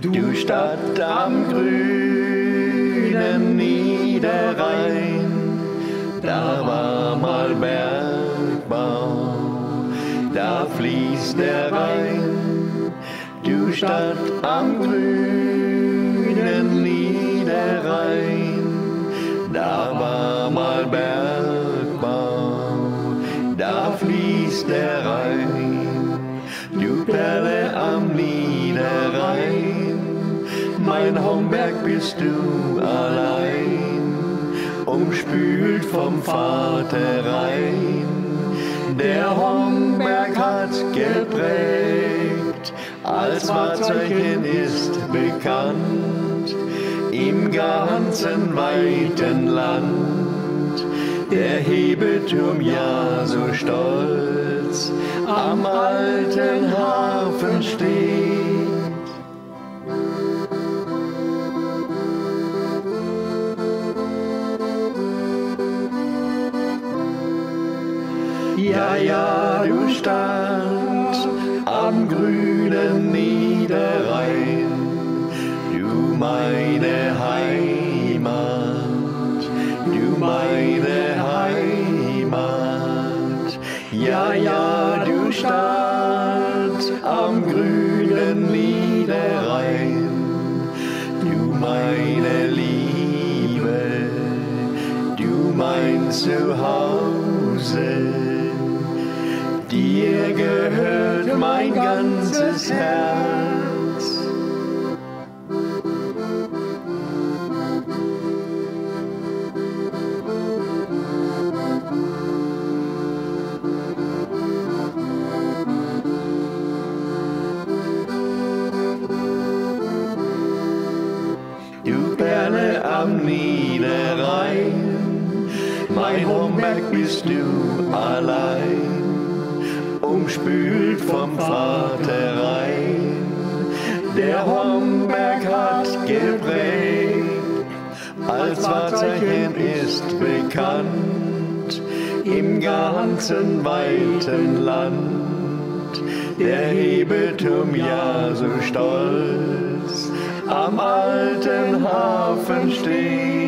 Du Stadt am grünen Niederrhein, da war mal Bergbau, da fließt der Rhein. Du Stadt am grünen Niederrhein, da war mal Bergbau, da fließt der Rhein. Du Perle am Niederrhein, mein Homberg bist du allein, umspült vom Vater Rhein. Der Homberg hat geprägt, als Wahrzeichen ist bekannt, im ganzen weiten Land. Der Hebeturm ja so stolz am alten Hafen steht. Ja, ja, du Stadt am grünen Niederrhein, du meine Heimat, du meine Heimat. Ja, ja, du Stadt am grünen Niederrhein, du meine Liebe, du mein Zuhause. Dir gehört mein ganzes Herz. Du Perle am Niederrhein, mein Homberg bist du allein, umspült vom Vater Rhein. Der Homberg hat geprägt, als Wahrzeichen ist bekannt, im ganzen weiten Land. Der Hebeturm ja so stolz am alten Hafen steht.